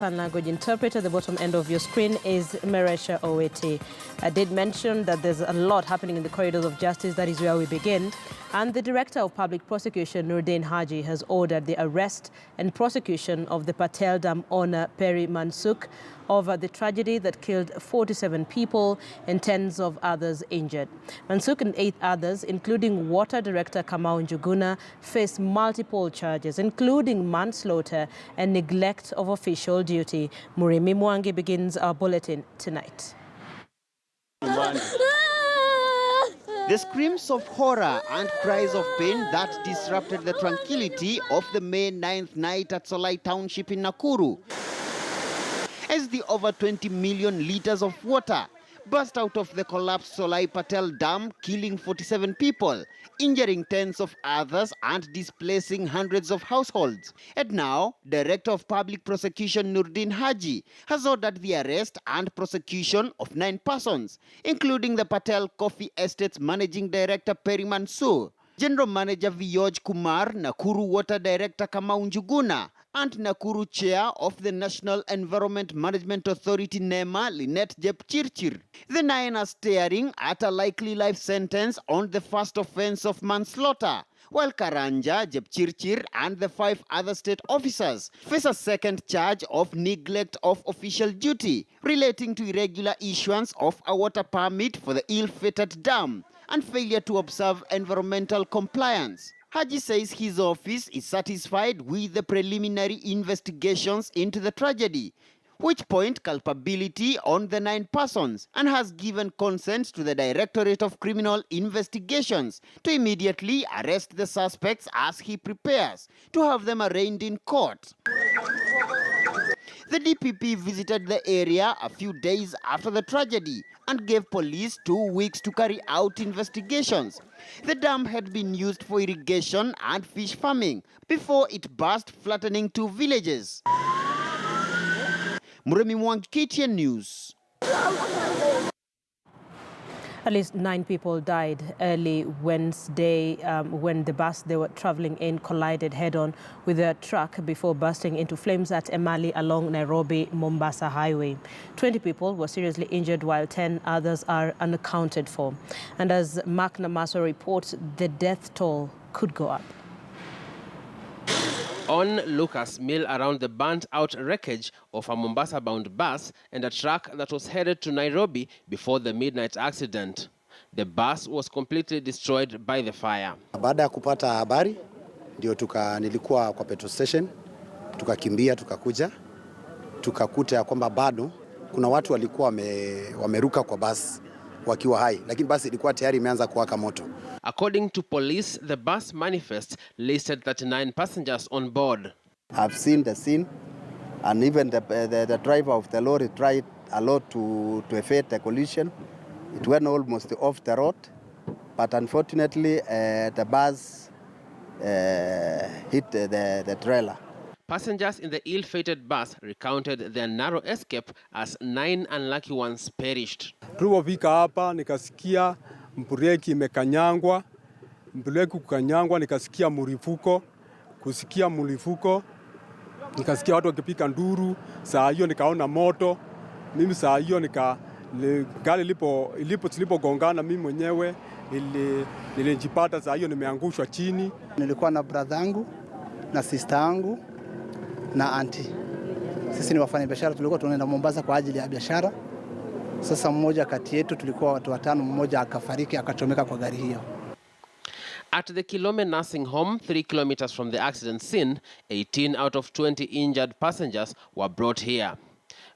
Language interpreter. The bottom end of your screen is Meresha Oweti. I did mention that there's a lot happening in the corridors of justice. That is where we begin. And the Director of Public Prosecution, Nurdin Haji, has ordered the arrest and prosecution of the Patel Dam owner, Perry Mansuk, over the tragedy that killed 47 people and tens of others injured. Mansuk and 8 others, including Water Director Kamau Njuguna, face multiple charges, including manslaughter and neglect of official duty. Murimi Mwangi begins our bulletin tonight. The screams of horror and cries of pain that disrupted the tranquility of the May 9th night at Solai Township in Nakuru, as the over 20 million liters of water burst out of the collapsed Solai Patel Dam, killing 47 people, injuring tens of others and displacing hundreds of households. And now, Director of Public Prosecution Nurdin Haji has ordered the arrest and prosecution of 9 persons, including the Patel Coffee Estate's Managing Director Perry Mansuk, General Manager Vijay Kumar, Nakuru Water Director Kamau Njuguna, and Nakuru Chair of the National Environment Management Authority NEMA, Lynette Jepchirchir. The 9 are staring at a likely life sentence on the first offense of manslaughter, while Karanja, Jepchirchir, and the 5 other state officers face a second charge of neglect of official duty relating to irregular issuance of a water permit for the ill-fated dam and failure to observe environmental compliance. Haji says his office is satisfied with the preliminary investigations into the tragedy, which point culpability on the 9 persons, and has given consent to the Directorate of Criminal Investigations to immediately arrest the suspects as he prepares to have them arraigned in court. The DPP visited the area a few days after the tragedy and gave police 2 weeks to carry out investigations. The dam had been used for irrigation and fish farming before it burst, flattening 2 villages. Muremi Mwangi, KTN News. At least 9 people died early Wednesday when the bus they were traveling in collided head-on with a truck before bursting into flames at Emali along Nairobi-Mombasa Highway. 20 people were seriously injured while 10 others are unaccounted for. And as Mark Namaso reports, the death toll could go up. On Lucas Mill around the burnt-out wreckage of a Mombasa-bound bus and a truck that was headed to Nairobi before the midnight accident. The bus was completely destroyed by the fire. Baada ya kupata habari, ndio nilikuwa kwa petrol station, tukakimbia tukakuja, tukakuta ya kwamba bado kuna watu walikuwa wameruka kwa bus wakiwa hai, lakini basi ilikuwa tayari imeanza kuwaka moto. According to police, the bus manifest listed 39 passengers on board. I've seen the scene, and even the driver of the lorry tried a lot to evade the collision. It went almost off the road, but unfortunately the bus hit the trailer. Passengers in the ill-fated bus recounted their narrow escape as 9 unlucky ones perished. Tulipofika hapa nikasikia mbreki imekanyangwa, mbreki kukanyangwa, nikasikia mlipuko, kusikia mlipuko, nikasikia watu wakipika nduru. Saa hiyo nikaona moto. Mimi saa hiyo gari ilipogongana mimi mwenyewe nilijipata saa hiyo nimeangushwa chini. Nilikuwa na brother yangu na sister yangu na auntie. Sisi ni wafanya biashara, tulikuwa tunaenda Mombasa kwa ajili ya biashara. Sasa mmoja kati yetu tulikuwa watu 5, mmoja akafariki akachomeka kwa gari hiyo. At the Kilome Nursing Home, 3 kilometers from the accident scene, 18 out of 20 injured passengers were brought here.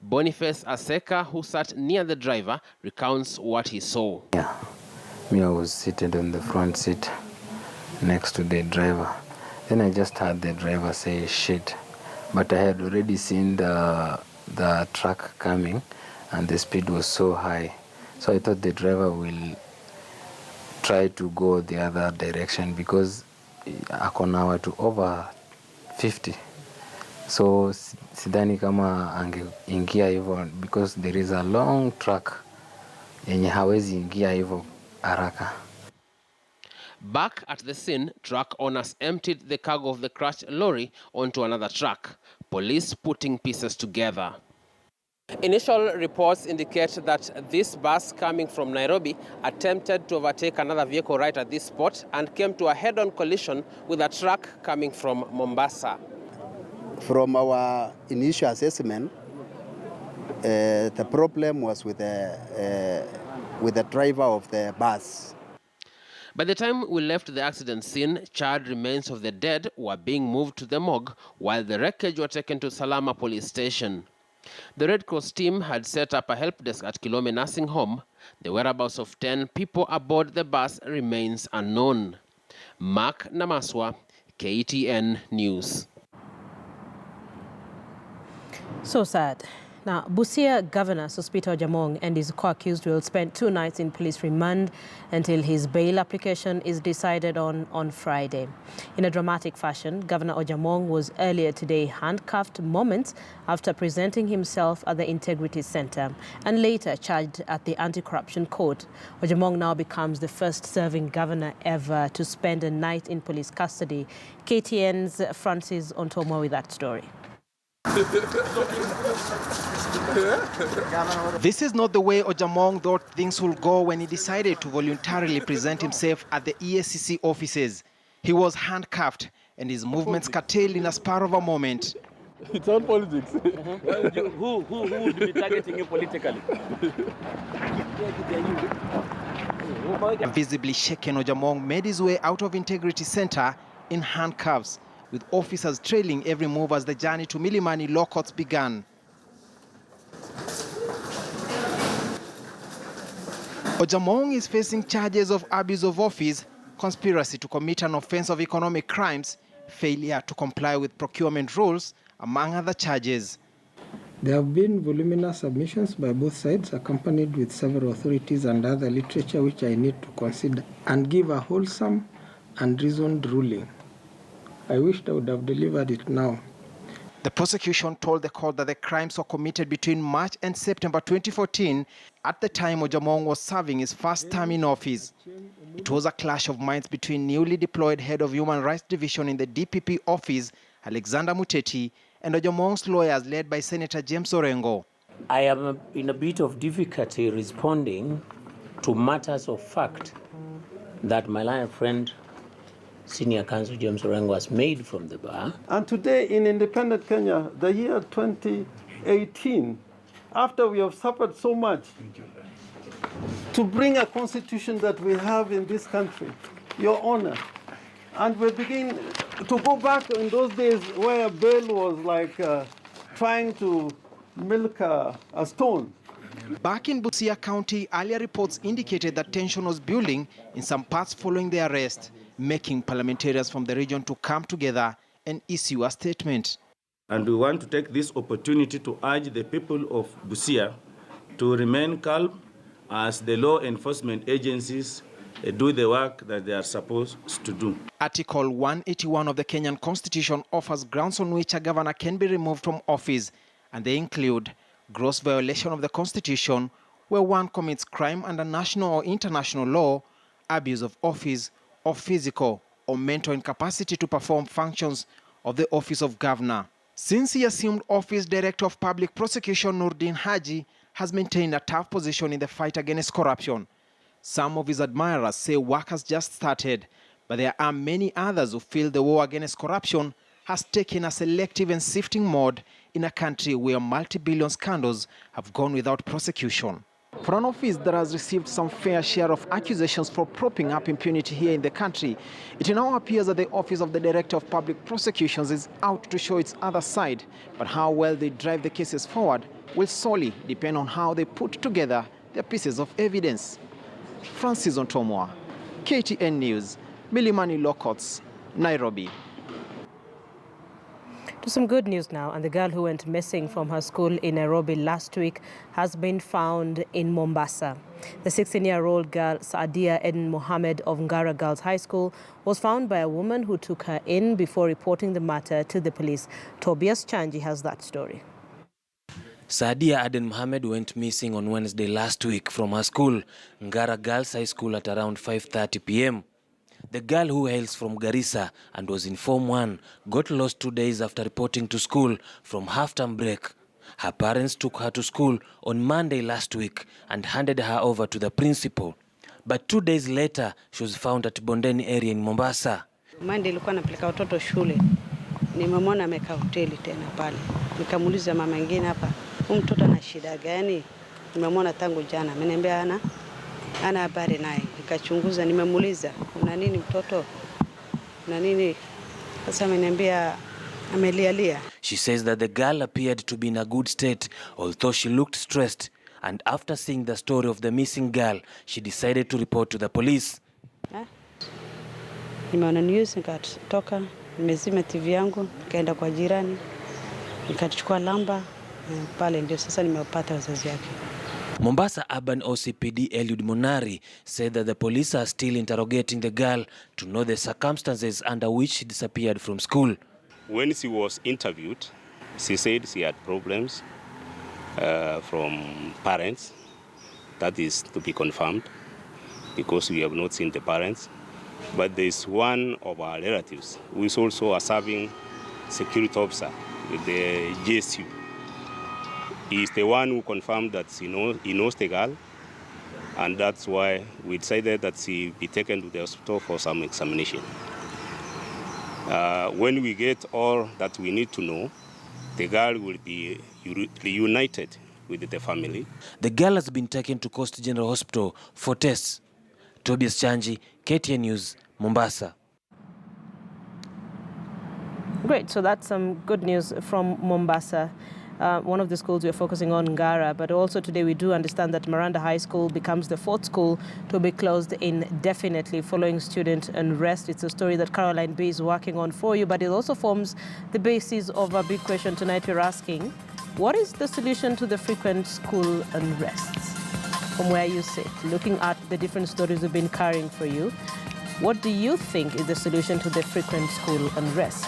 Boniface Aseka, who sat near the driver, recounts what he saw. Yeah, I was seated on the front seat next to the driver. Then I just heard the driver say shit, but I had already seen the truck coming and the speed was so high. So I thought the driver will try to go the other direction because ako now to over 50. So sidhani kama angeingia hivyo because there is a long truck yenye hawezi ingia hivyo haraka. Back at the scene, truck owners emptied the cargo of the crushed lorry onto another truck. police putting pieces together. Initial reports indicate that this bus coming from Nairobi attempted to overtake another vehicle right at this spot and came to a head-on collision with a truck coming from Mombasa. From our initial assessment, the problem was with the driver of the bus. By the time we left the accident scene, charred remains of the dead were being moved to the morgue, while the wreckage were taken to Salama police station. The Red Cross team had set up a help desk at Kilome Nursing Home. The whereabouts of 10 people aboard the bus remains unknown. Mark Namaswa, KTN News. So sad. Now, Busia Governor Sospita Ojamong and his co-accused will spend 2 nights in police remand until his bail application is decided on Friday. In a dramatic fashion, Governor Ojamong was earlier today handcuffed moments after presenting himself at the Integrity Center and later charged at the Anti-Corruption Court. Ojamong now becomes the first serving governor ever to spend a night in police custody. KTN's Francis Ontomo with that story. This is not the way Ojamong thought things would go when he decided to voluntarily present himself at the EACC offices. He was handcuffed and his movements curtailed in a spur of a moment. It's all politics. Who would be targeting you politically? Visibly shaken, Ojamong made his way out of Integrity Center in handcuffs, with officers trailing every move as the journey to Milimani Law Courts began. Ojamong is facing charges of abuse of office, conspiracy to commit an offense of economic crimes, failure to comply with procurement rules, among other charges. There have been voluminous submissions by both sides, accompanied with several authorities and other literature which I need to consider and give a wholesome and reasoned ruling. I wished I would have delivered it now. The prosecution told the court that the crimes were committed between March and September 2014, at the time Ojamong was serving his first term in office. It was a clash of minds between newly deployed head of Human Rights Division in the DPP office, Alexander Muteti, and Ojamong's lawyers led by Senator James Orengo. I am in a bit of difficulty responding to matters of fact that my line friend, Senior Counsel James Orengo, has made from the bar. And today in independent Kenya, the year 2018, after we have suffered so much to bring a constitution that we have in this country, Your Honor, and we begin to go back in those days where bail was like trying to milk a stone. Back in Busia County, earlier reports indicated that tension was building in some parts following the arrest, making parliamentarians from the region to come together and issue a statement. And we want to take this opportunity to urge the people of Busia to remain calm as the law enforcement agencies do the work that they are supposed to do. Article 181 of the Kenyan Constitution offers grounds on which a governor can be removed from office, and they include gross violation of the Constitution, where one commits crime under national or international law, abuse of office, or physical or mental incapacity to perform functions of the office of governor. Since he assumed office, Director of Public Prosecution Nurdin Haji has maintained a tough position in the fight against corruption. Some of his admirers say work has just started, but there are many others who feel the war against corruption has taken a selective and sifting mode in a country where multi-billion scandals have gone without prosecution. For an office that has received some fair share of accusations for propping up impunity here in the country, it now appears that the Office of the Director of Public Prosecutions is out to show its other side. But how well they drive the cases forward will solely depend on how they put together their pieces of evidence. Francis Ontomoa, KTN News, Milimani Law Courts, Nairobi. To some good news now, and the girl who went missing from her school in Nairobi last week has been found in Mombasa. The 16-year-old girl, Saadia Eden Mohammed of Ngara Girls High School, was found by a woman who took her in before reporting the matter to the police. Tobias Chanji has that story. Saadia Aden Mohammed went missing on Wednesday last week from her school, Ngara Girls High School, at around 5:30 p.m. The girl, who hails from Garissa and was in Form 1, got lost 2 days after reporting to school from half-term break. Her parents took her to school on Monday last week and handed her over to the principal. But 2 days later, she was found at Bondeni area in Mombasa. Monday nilikuwa napeleka watoto shule. Nimemwona amekaa hoteli tena pale. Nikamuuliza mama mwingine hapa, huyu mtoto ana shida gani? Nimemwona tangu jana. Ameniambia ana habari naye. Nikachunguza, nimemuuliza, "Una nini mtoto? Una nini?" Sasa ameniambia amelialia. She says that the girl appeared to be in a good state, although she looked stressed. And after seeing the story of the missing girl, she decided to report to the police. Nimeona news, nikatoka, nimezima TV yangu, nikaenda kwa jirani, nikachukua lamba, pale ndio sasa nimepata wazazi wake. Mombasa Urban OCPD Eliud Monari said that the police are still interrogating the girl to know the circumstances under which she disappeared from school. When she was interviewed, she said she had problems from parents. That is to be confirmed because we have not seen the parents. But there is one of our relatives who is also a serving security officer with the GSU. He is the one who confirmed that he knows the girl, and that's why we decided that she be taken to the hospital for some examination. When we get all that we need to know, the girl will be reunited with the family. The girl has been taken to Coast General Hospital for tests. Tobias Chanji, KTN News, Mombasa. Great, so that's some good news from Mombasa. One of the schools we're focusing on, Ngara, but also today we do understand that Miranda High School becomes the 4th school to be closed indefinitely following student unrest. It's a story that Caroline B is working on for you, but it also forms the basis of a big question tonight. We're asking, what is the solution to the frequent school unrests? From where you sit, looking at the different stories we've been carrying for you, what do you think is the solution to the frequent school unrest?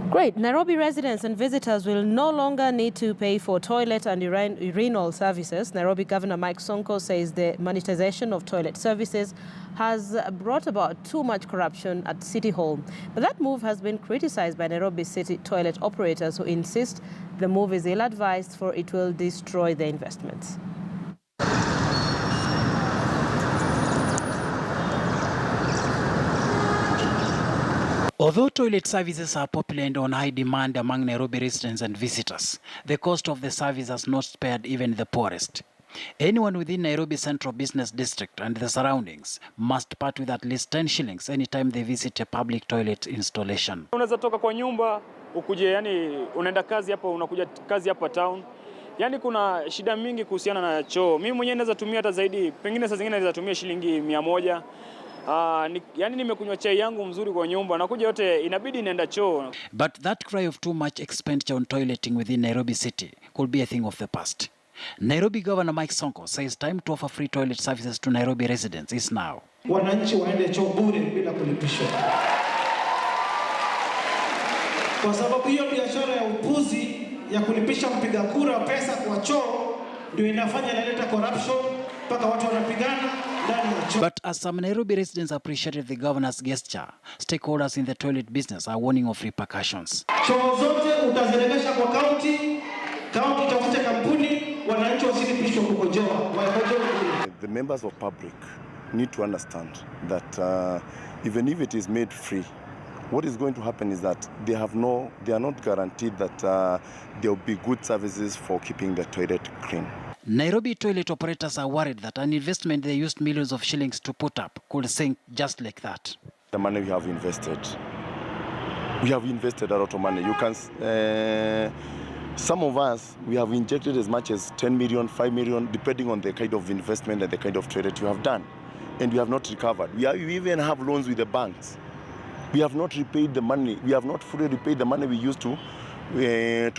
Great. Nairobi residents and visitors will no longer need to pay for toilet and urinal services. Nairobi Governor Mike Sonko says the monetization of toilet services has brought about too much corruption at City Hall. But that move has been criticized by Nairobi city toilet operators who insist the move is ill-advised, for it will destroy their investments. Although toilet services are popular and on high demand among Nairobi residents and visitors, the cost of the service has not spared even the poorest. Anyone within Nairobi Central Business District and the surroundings must part with at least 10 shillings anytime they visit a public toilet installation. Unaweza toka kwa nyumba ukuje, yani unaenda kazi hapa, unakuja kazi hapa town. Yani kuna shida mingi kuhusiana na choo. Mimi mwenyewe naweza tumia hata zaidi, pengine saa zingine naweza tumia shilingi 100. Yani nimekunywa chai yangu mzuri kwa nyumba, nakuja yote inabidi nienda choo. But that cry of too much expenditure on toileting within Nairobi city could be a thing of the past. Nairobi Governor Mike Sonko says time to offer free toilet services to Nairobi residents is now. Wananchi waende choo bure bila kulipishwa. Kwa sababu hiyo biashara ya upuzi ya kulipisha mpiga kura pesa kwa choo ndio inafanya inaleta corruption mpaka watu wanapigana ndani ya choo. But as some Nairobi residents appreciated the governor's gesture, stakeholders in the toilet business are warning of repercussions. Choo zote utaziregesha kwa county tafute kampuni, wananchi wasilipishwe kukojoa. The members of public need to understand that even if it is made free, what is going to happen is that they are not guaranteed that there will be good services for keeping the toilet clean. Nairobi toilet operators are worried that an investment they used millions of shillings to put up could sink just like that. The money we have invested a lot of money. You can, some of us, we have injected as much as 10 million, 5 million, depending on the kind of investment and the kind of toilet you have done. And we have not recovered. We even have loans with the banks. We have not repaid the money. We have not fully repaid the money we used to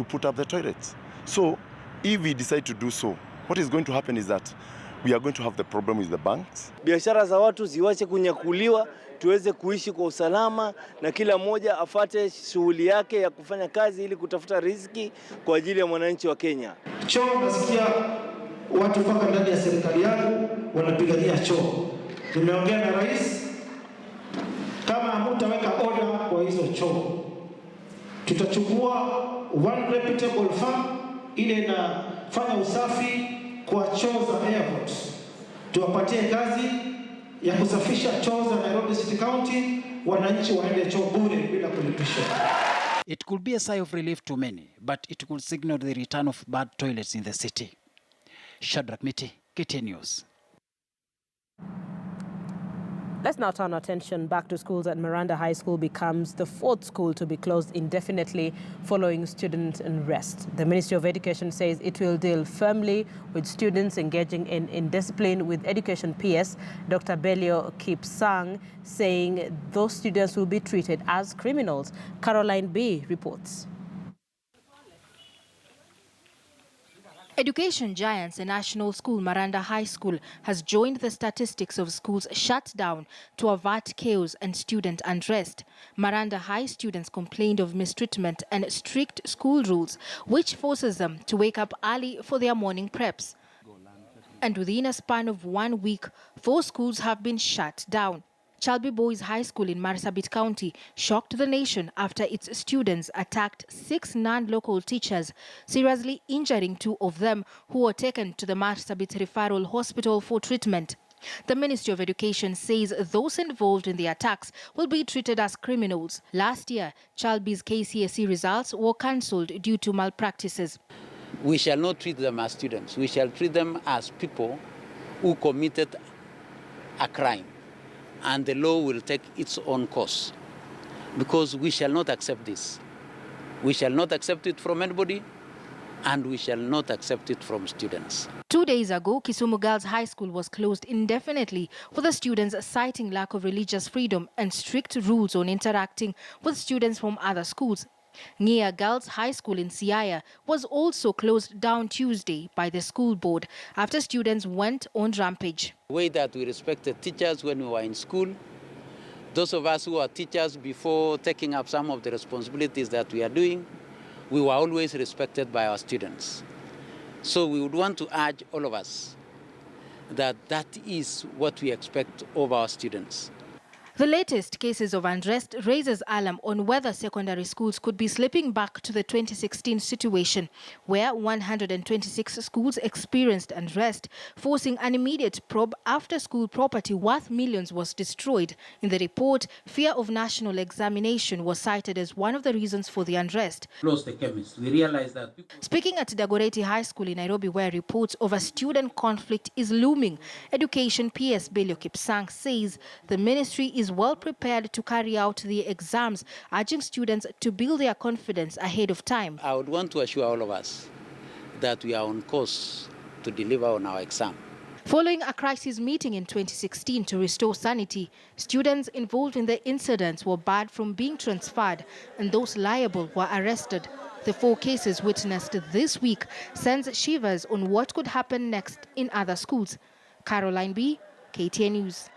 put up the toilets. So if we decide to do so, what is going to happen is that we are going to have the problem with the banks. Biashara za watu ziwache kunyakuliwa, tuweze kuishi kwa usalama na kila mmoja afate shughuli yake ya kufanya kazi ili kutafuta riziki kwa ajili ya mwananchi wa Kenya. Choo, nasikia watu mpaka ndani ya serikali yangu wanapigania choo. Nimeongea na rais, kama hamtaweka order kwa hizo choo, tutachukua one reputable firm ile inafanya usafi kwa choo za airport. Tuwapatie kazi ya kusafisha choo za Nairobi City County, wananchi waende choo bure bila kulipishwa. It could be a sigh of relief to many, but it could signal the return of bad toilets in the city. Shadrack Miti, KTN News. Let's now turn our attention back to schools. At Miranda High School becomes the 4th school to be closed indefinitely following student unrest. The Ministry of Education says it will deal firmly with students engaging in indiscipline, with Education PS Dr. Belio Kipsang saying those students will be treated as criminals. Caroline B. reports. Education giants, a national school, Miranda High School, has joined the statistics of schools shut down to avert chaos and student unrest. Miranda High students complained of mistreatment and strict school rules, which forces them to wake up early for their morning preps. And within a span of 1 week, 4 schools have been shut down. Chalby Boys High School in Marsabit County shocked the nation after its students attacked 6 non-local teachers, seriously injuring 2 of them who were taken to the Marsabit Referral Hospital for treatment. The Ministry of Education says those involved in the attacks will be treated as criminals. Last year, Chalby's KCSE results were cancelled due to malpractices. We shall not treat them as students. We shall treat them as people who committed a crime. And the law will take its own course, because we shall not accept this. We shall not accept it from anybody, and we shall not accept it from students. 2 days ago, Kisumu Girls High School was closed indefinitely for the students citing lack of religious freedom and strict rules on interacting with students from other schools. Ngea Girls High School in Siaya was also closed down Tuesday by the school board after students went on rampage. The way that we respected teachers when we were in school, those of us who are teachers before taking up some of the responsibilities that we are doing, we were always respected by our students. So we would want to urge all of us that that is what we expect of our students. The latest cases of unrest raises alarm on whether secondary schools could be slipping back to the 2016 situation, where 126 schools experienced unrest, forcing an immediate probe after school property worth millions was destroyed. In the report, fear of national examination was cited as one of the reasons for the unrest. Close the chemist. We realize that. Speaking at Dagoretti High School in Nairobi, where reports of a student conflict is looming, Education PS Belio Kipsang says the ministry is well prepared to carry out the exams, urging students to build their confidence ahead of time. I would want to assure all of us that we are on course to deliver on our exam. Following a crisis meeting in 2016 to restore sanity, students involved in the incidents were barred from being transferred, and those liable were arrested. The 4 cases witnessed this week sends shivers on what could happen next in other schools. Caroline B., KTN News.